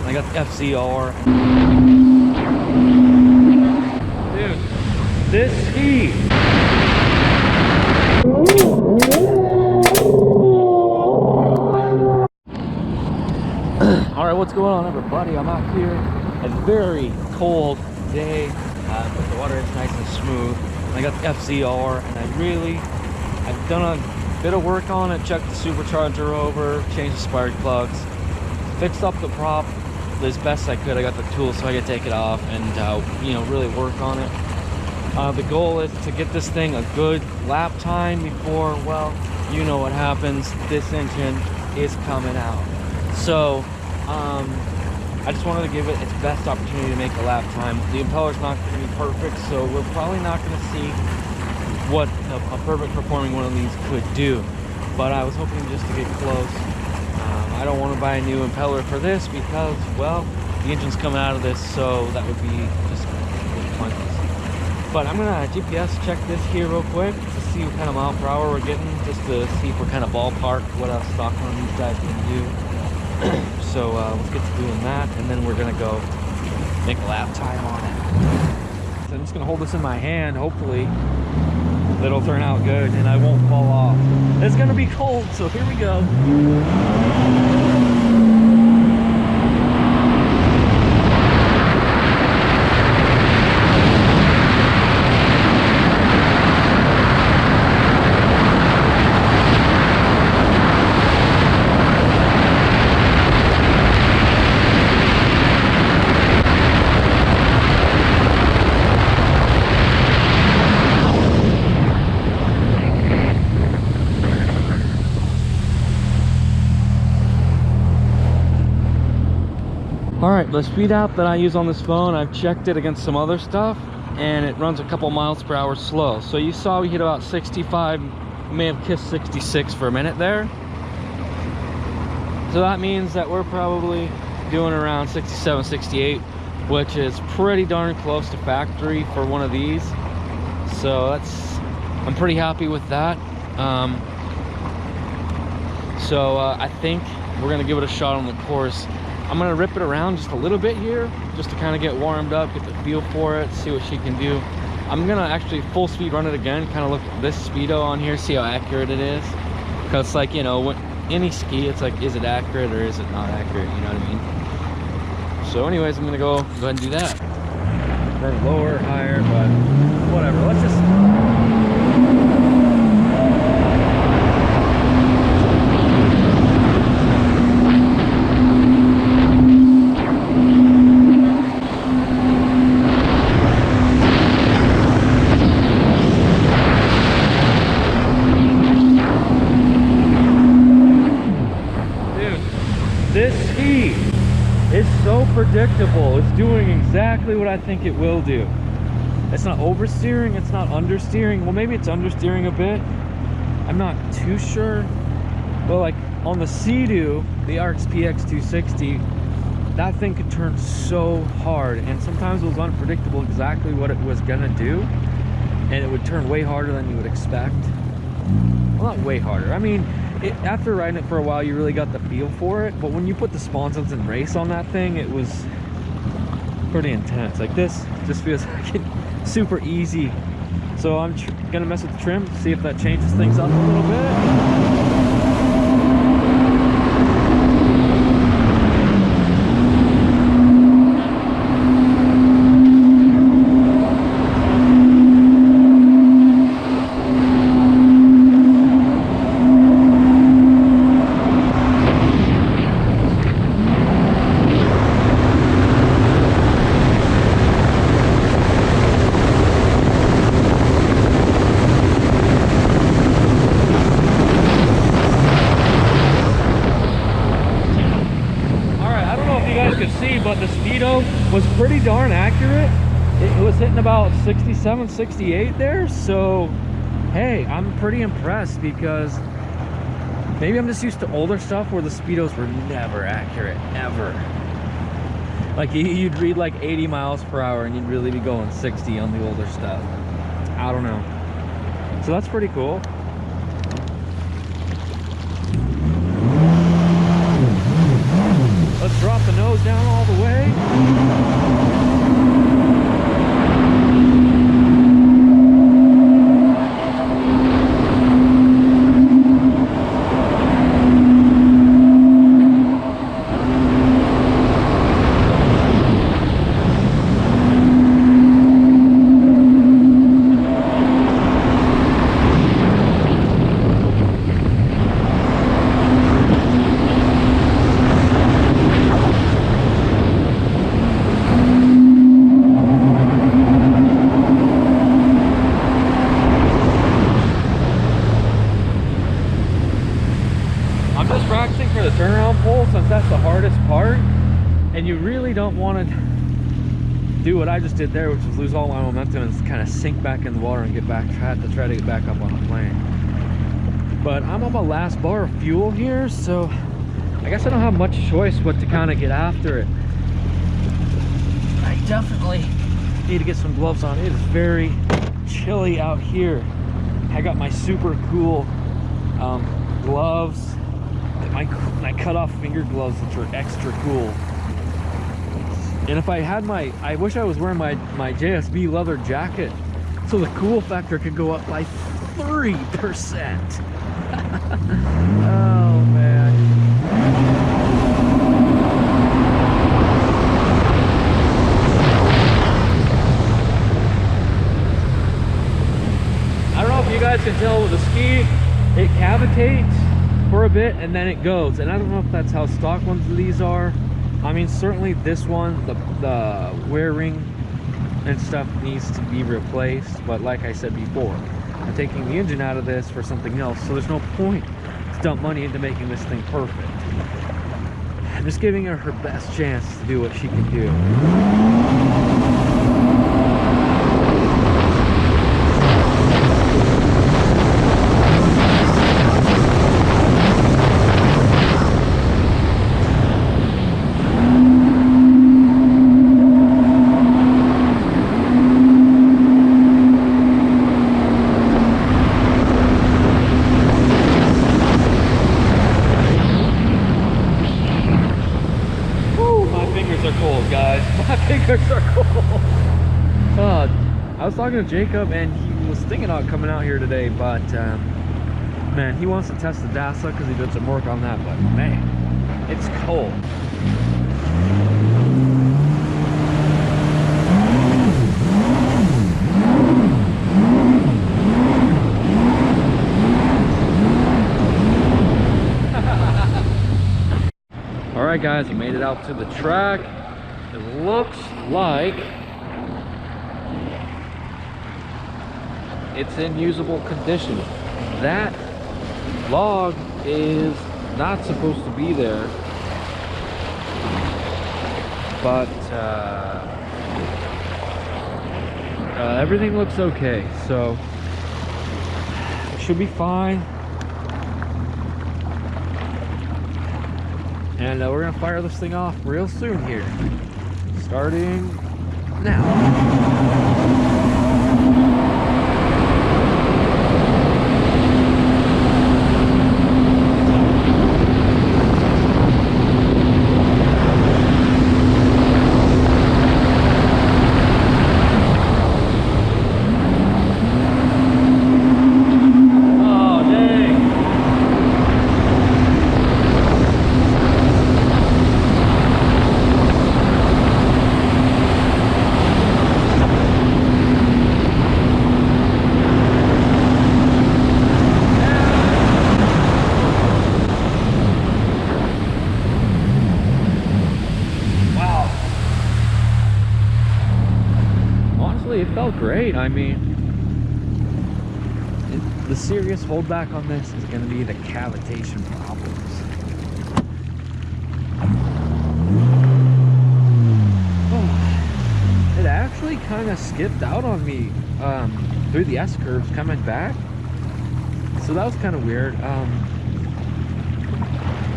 I got the FZR. Dude, this ski. All right, what's going on, everybody? I'm out here. A very cold day, but the water is nice and smooth. I got the FZR, and I've done a bit of work on it, checked the supercharger over, changed the spark plugs, fixed up the prop as best I could. I got the tools so I could take it off and you know, really work on it. The goal is to get this thing a good lap time before, well, you know what happens, this engine is coming out. So I just wanted to give it its best opportunity to make a lap time. The impeller's not going to be perfect, so we're probably not going to see what a perfect performing one of these could do, but I was hoping just to get close. I don't want to buy a new impeller for this because, well, the engine's coming out of this, so that would be just pointless. But I'm gonna GPS check this here real quick to see what kind of mile per hour we're getting, just to see if we're kind of ballpark what a stock one of these guys can do. So let's get to doing that, and then we're gonna go make a lap time on it. So I'm just gonna hold this in my hand. Hopefully it'll turn out good and I won't fall off. It's gonna be cold, so here we go. Alright, the speed app that I use on this phone, I've checked it against some other stuff, and it runs a couple miles per hour slow. So you saw we hit about 65, may have kissed 66 for a minute there. So that means that we're probably doing around 67, 68, which is pretty darn close to factory for one of these. So I'm pretty happy with that. I think we're gonna give it a shot on the course. I'm gonna rip it around just a little bit here, just to kind of get warmed up, get the feel for it, see what she can do. I'm gonna actually full speed run it again, kind of look at this speedo on here, see how accurate it is. Because it's like, you know, when any ski, it's like, is it accurate or is it not accurate? You know what I mean? So anyways, I'm gonna go ahead and do that. Then lower, higher, but whatever. Let's just. This ski is so predictable. It's doing exactly what I think it will do. It's not oversteering, it's not understeering. Well, maybe it's understeering a bit. I'm not too sure. But like on the seadoo, the ARX PX260, that thing could turn so hard, and sometimes it was unpredictable exactly what it was gonna do, and it would turn way harder than you would expect. Well, not way harder. I mean, after riding it for a while, you really got the feel for it, but when you put the sponsons and race on that thing, it was pretty intense. Like this just feels like it's super easy. So I'm gonna mess with the trim, see if that changes things up a little bit. But the speedo was pretty darn accurate. It was hitting about 67, 68 there. So hey, I'm pretty impressed, because maybe I'm just used to older stuff where the speedos were never accurate, ever. Like you'd read like 80 miles per hour and you'd really be going 60 on the older stuff. I don't know. So that's pretty cool. Let's drop the nose goes down all the way. For the turnaround pole, since that's the hardest part, and you really don't want to do what I just did there, which is lose all my momentum and kind of sink back in the water and get back, try to get back up on the plane. But I'm on my last bar of fuel here, so I guess I don't have much choice but to kind of get after it. I definitely need to get some gloves on. It is very chilly out here. I got my super cool gloves, my cut off finger gloves, which are extra cool. And if I had I wish I was wearing my JSB leather jacket, so the cool factor could go up by 3%. Oh man. I don't know if you guys can tell with the ski, it cavitates for a bit and then it goes, and I don't know if that's how stock ones of these are. I mean, certainly this one, the wear ring and stuff needs to be replaced, but like I said before, I'm taking the engine out of this for something else, so there's no point to dump money into making this thing perfect. I'm just giving her her best chance to do what she can do. Fingers are cold. I was talking to Jacob and he was thinking about coming out here today, but man, he wants to test the DASA because he did some work on that, but man, it's cold. All right guys, I made it out to the track. It looks like it's in usable condition. That log is not supposed to be there, but everything looks okay, so it should be fine. And we're gonna fire this thing off real soon here. Starting now. It felt great. I mean, the serious holdback on this is going to be the cavitation problems. It actually kind of skipped out on me through the S curves coming back, so that was kind of weird. And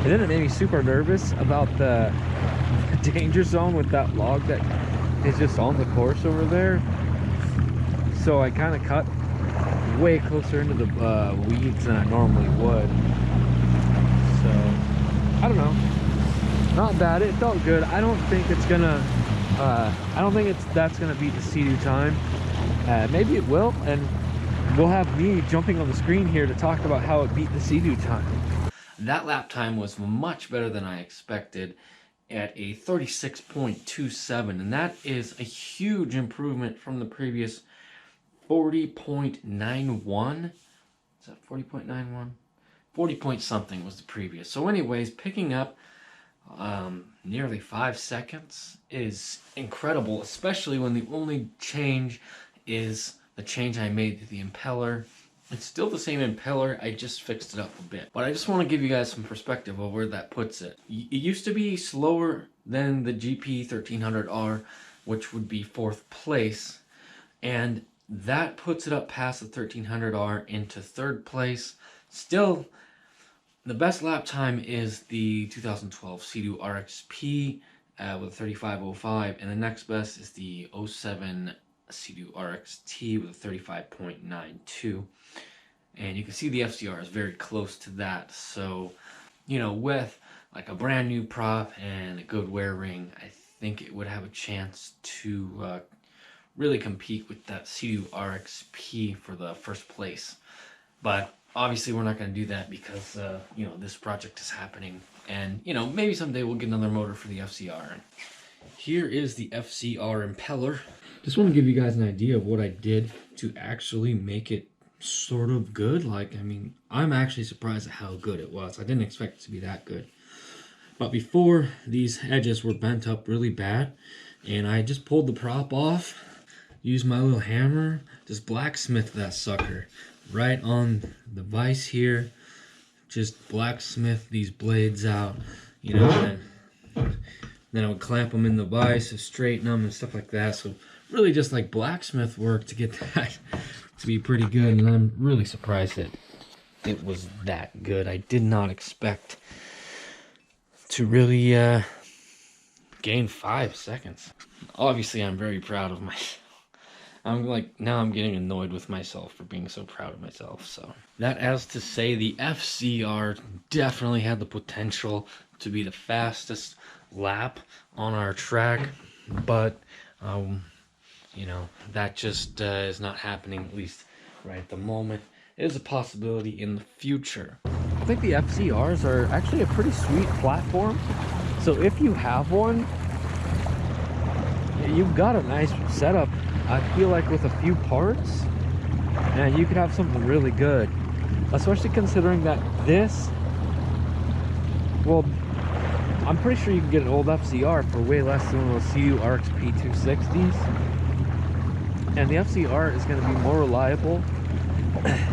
then it made me super nervous about the danger zone with that log that is just on the course over there. So I kind of cut way closer into the weeds than I normally would. So I don't know. not bad. It felt good. I don't think it's gonna that's gonna beat the sea-doo time. Maybe it will, and we'll have me jumping on the screen here to talk about how it beat the sea-doo time. That lap time was much better than I expected at a 36.27, and that is a huge improvement from the previous 40.91. Is that 40.91? 40 point something was the previous. So anyways, picking up nearly 5 seconds is incredible, especially when the only change is the change I made to the impeller. It's still the same impeller, I just fixed it up a bit. But I just want to give you guys some perspective of where that puts it. It used to be slower than the GP 1300R, which would be 4th place, and that puts it up past the 1300R into 3rd place. Still, the best lap time is the 2012 Sea-Doo RXP with a 35.05, and the next best is the 07 Sea-Doo RXT with a 35.92. And you can see the FZR is very close to that. So, you know, with like a brand new prop and a good wear ring, I think it would have a chance to really compete with that Sea-Doo RXP for the 1st place. But obviously we're not going to do that because, you know, this project is happening. And, you know, maybe someday we'll get another motor for the FZR. Here is the FZR impeller. Just want to give you guys an idea of what I did to actually make it sort of good. Like, I mean, I'm actually surprised at how good it was. I didn't expect it to be that good. But before, these edges were bent up really bad, and I just pulled the prop off, used my little hammer, just blacksmithed that sucker right on the vise here. Just blacksmith these blades out, you know, and then I would clamp them in the vise, straighten them and stuff like that. So really just like blacksmith work to get that to be pretty good, and I'm really surprised that it was that good. I did not expect to really gain 5 seconds. Obviously, I'm very proud of myself. I'm like, now I'm getting annoyed with myself for being so proud of myself. So that as to say, the FZR definitely had the potential to be the fastest lap on our track, but you know, that just is not happening, at least right at the moment. It is a possibility in the future. I think the FZRs are actually a pretty sweet platform. So if you have one, you've got a nice setup. I feel like with a few parts, and you could have something really good. Especially considering that this, well, I'm pretty sure you can get an old FZR for way less than one of those Sea-Doo RXP 260s. And the FZR is going to be more reliable,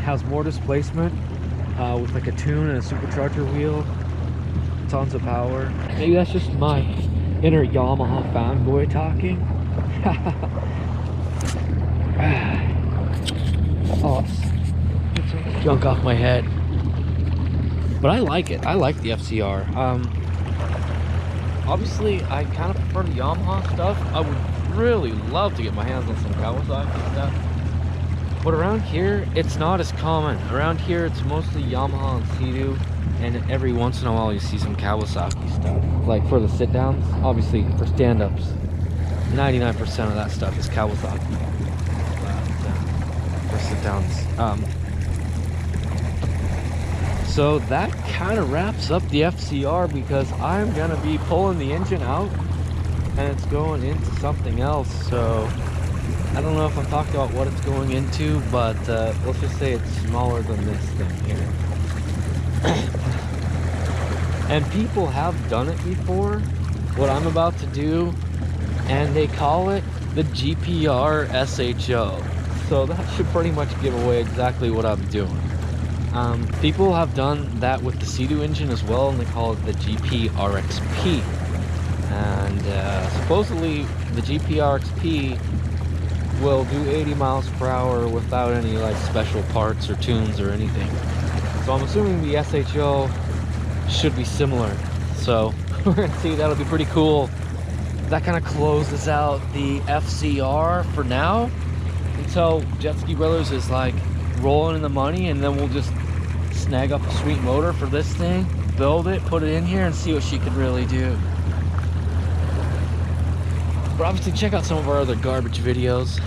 has more displacement, with like a tune and a supercharger wheel, tons of power. Maybe that's just my inner Yamaha fanboy talking. Oh, get some junk off my head. But I like it. I like the FZR. Obviously, I kind of prefer the Yamaha stuff. I would really love to get my hands on some Kawasaki stuff, but around here it's not as common. Around here it's mostly Yamaha and Sea-Doo, and every once in a while you see some Kawasaki stuff, like for the sit downs. Obviously for stand-ups 99% of that stuff is Kawasaki, but for sit downs. So that kind of wraps up the FZR, because I'm gonna be pulling the engine out and it's going into something else. So I don't know if I'm talking about what it's going into, but let's just say it's smaller than this thing here. And people have done it before, what I'm about to do, and they call it the GPR SHO. So that should pretty much give away exactly what I'm doing. People have done that with the Sea-Doo engine as well, and they call it the GPRXP. And supposedly the GPRXP will do 80 miles per hour without any like special parts or tunes or anything. So I'm assuming the SHO should be similar. So we're gonna see. That'll be pretty cool. That kind of closes out the FZR for now, until JetSkibrothers is like rolling in the money, and then we'll just snag up a sweet motor for this thing build it, put it in here, and see what she could really do. But obviously, check out some of our other garbage videos.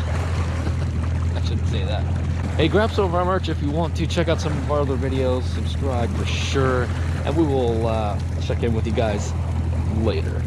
I shouldn't say that. Hey, grab some of our merch if you want to. Check out some of our other videos. Subscribe for sure. And we will check in with you guys later.